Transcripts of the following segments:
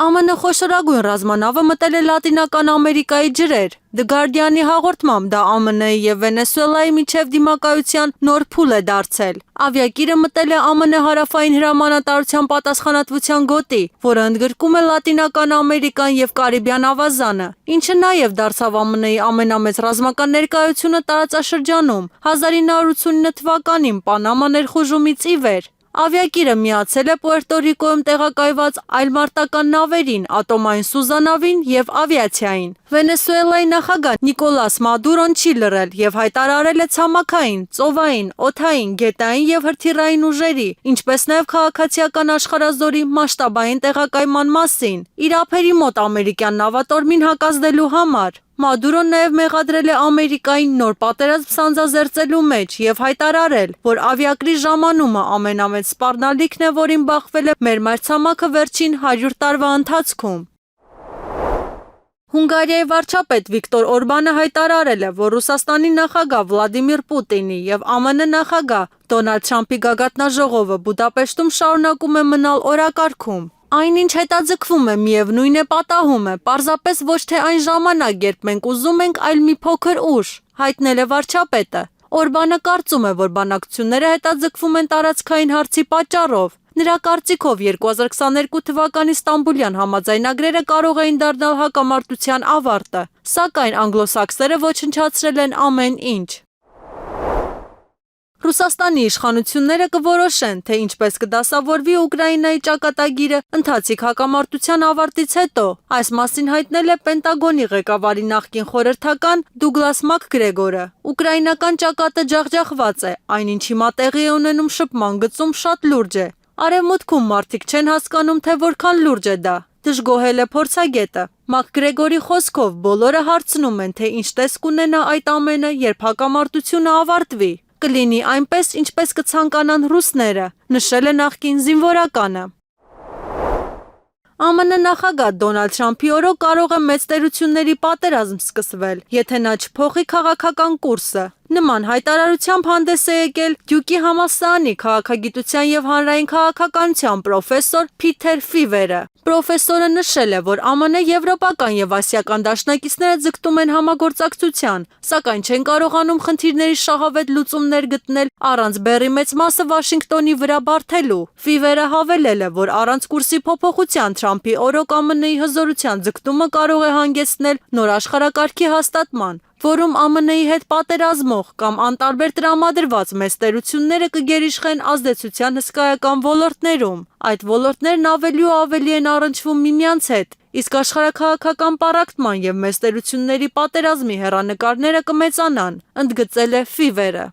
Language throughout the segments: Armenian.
ԱՄՆ խոշորագույն ռազմանավը մտել է Լատինական Ամերիկայի ջրեր։ The Guardian-ի հաղորդմամբ դա ԱՄՆ-ի և Վենեսուելայի միջև դիմակայության նոր փուլ է դարձել։ Ավիակիրը մտել է ԱՄՆ հարավային հրամանատարության պատասխանատվության գոտի, որը ընդգրկում է Լատինական Ամերիկան և Կարիբյան ավազանը, ինչը նաև դարձավ ԱՄՆ-ի ամենամեծ ռազմական ներկայությունը տարածաշրջանում 1989 թվականին Պանամա ներխուժումից ի վեր։ Ավիակիրը միացել է Պուերտո Ռիկոյում տեղակայված այլ մարտական նավերին, ատոմային սուզանավին և ավիացիային։ Վենեսուելայի նախագահ Նիկոլաս Մադուրոն չի լռել և հայտարարել է ցամաքային, ծովային, օդային, գետային և հրթիռային ուժերի, ինչպես նաև քաղաքացիական աշխարհազորի մասշտաբային տեղակայման մասին, իր ափերի մոտ ամերիկյան նավատորմին հակազդելու համար։ Մադուրոն նաև մեղադրել է Ամերիկային նոր պատերազմ սանձազերծելու մեջ և հայտարարել, որ ավիակրի ժամանումը ամենամեծ սպառնալիքն է, որին բախվել է մեր մայրցամաքը վերջին 100 տարվա ընթացքում։ Հունգարիայի վարչապետ Վիկտոր Օրբանը հայտարարել է, որ Ռուսաստանի նախագահ Վլադիմիր Պուտինի և ԱՄՆ նախագահ Դոնալդ Թրամփի գագաթնաժողովը Բուդապեշտում շարունակում է մնալ օրակարգում։ Այն, ինչ հետաձգվում է, միևնույն է պատահում է, պարզապես ոչ թե այն ժամանակ, երբ մենք ուզում ենք, այլ մի փոքր ուշ, հայտնել է վարչապետը։ Օրբանը կարծում է, որ բանակցությունները հետաձգվում են տարածքային հարցի պատճառով։ Նրա կարծիքով 2022 թվականի Ստամբուլյան համաձայնագրերը կարող էին դառնալ հակամարտության ավարտը, սակայն անգլոսաքսերը ոչնչացրել են ամեն ինչ։ Ռուսաստանի իշխանությունները կորոշեն, թե ինչպես կդասավորվի Ուկրաինայի ճակատագիրը ընթացիկ հակամարտության ավարտից հետո։ Այս մասին հայտնել է Պենտագոնի ղեկավարի նախկին խորհրդական Դուգլաս Մակգրեգորը։ Ուկրաինական ճակատը ջախջախված է, այնինչ հիմա տեղի է ունենում շփման գծում շատ լուրջ է։ Արևմուտքում մարդիկ չեն հասկանում, թե որքան լուրջ է դա, դժգոհել է փորձագետը։ Մակգրեգորի խոսքով բոլորը հարցնում են, թե ինչ տեսք ունենա այդ ամենը, երբ հակամարտությունը ավարտվի։ Կլինի այնպես, ինչպես կցանկանան ռուսները, նշել է նախկին զինվորականը։ ԱՄՆ նախագահ Դոնալդ Թրամփի օրոք կարող է մեծ տերությունների պատերազմ սկսվել, եթե նա չփոխի քաղաքական կուրսը։ Նման հայտարարությամբ հանդես է եկել Դյուկի համալսարանի քաղաքագիտության և հանրային քաղաքականության պրոֆեսոր Փիթեր Ֆիվերը։ Պրոֆեսորը նշել է, որ ԱՄՆ եվրոպական և ասիական դաշնակիցները ձգտում են համագործակցության, սակայն չեն կարողանում խնդիրների շահավետ լուծումներ գտնել առանց բեռի մեծ մասը Վաշինգտոնի վրա բարթելու։ Ֆիվերը հավելել է, որ առանց կուրսի փոփոխության Թրամփի օրոք ԱՄՆ-ի հզորության ձգտումը կարող է հանգեցնել նոր աշխարհակարգի հաստատման, որում ԱՄՆ-ի հետ պատերազմող կամ անտարբեր տրամադրված մեծ տերությունները կգերիշխեն ազդեցության հսկայական ոլորտներում։ Այդ ոլորտներն ավելի ու ավելի են առնչվում միմյանց հետ, իսկ աշխարհաքաղաքական պառակտման և մեծ տերությունների պատերազմի հեռանկարները կմեծանան, ընդգծել է Ֆիվերը։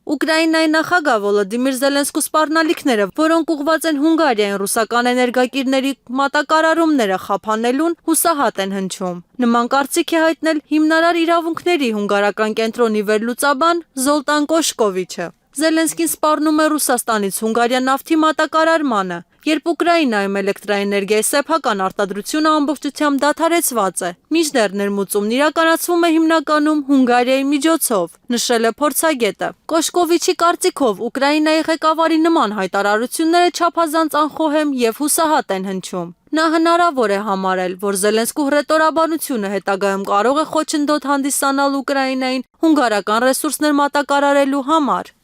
Ուկրաինայի նախագահ Վոլոդիմիր Զելենսկու սպառնալիքները, որոնք ուղղված են Հունգարիային ռուսական էներգակիրների մատակարարումները խափանելուն, հուսահատ են հնչում։ Նման կարծիք է հայտնել հիմնարար իրավունքների հունգարական կենտրոնի վերլուծաբան Զոլտան Կոշկովիչը։ Զելենսկին սպառնում է Ռուսաստանից Հունգարիա նավթի մատակարարմանը, երբ Ուկրաինայում էլեկտրաէներգիայի սեփական արտադրությունը ամբողջությամբ դադարեցված է, մինչդեռ ներմուծումն իրականացվում է հիմնականում Հունգարիայի միջոցով, նշել է փորձագետը։ Կոշկովիչի կարծիքով Ուկրաինայի ղեկավարի նման հայտարարությունները չափազանց անխոհեմ և հուսահատ են հնչում։ Նա հնարավոր է համարել, որ Զելենսկու հռետորաբանությունը հետագայում կարող է խոչընդոտ հանդիսանալ Ուկրաինային հունգարական ռեսուրսներ մատակարարելու համար։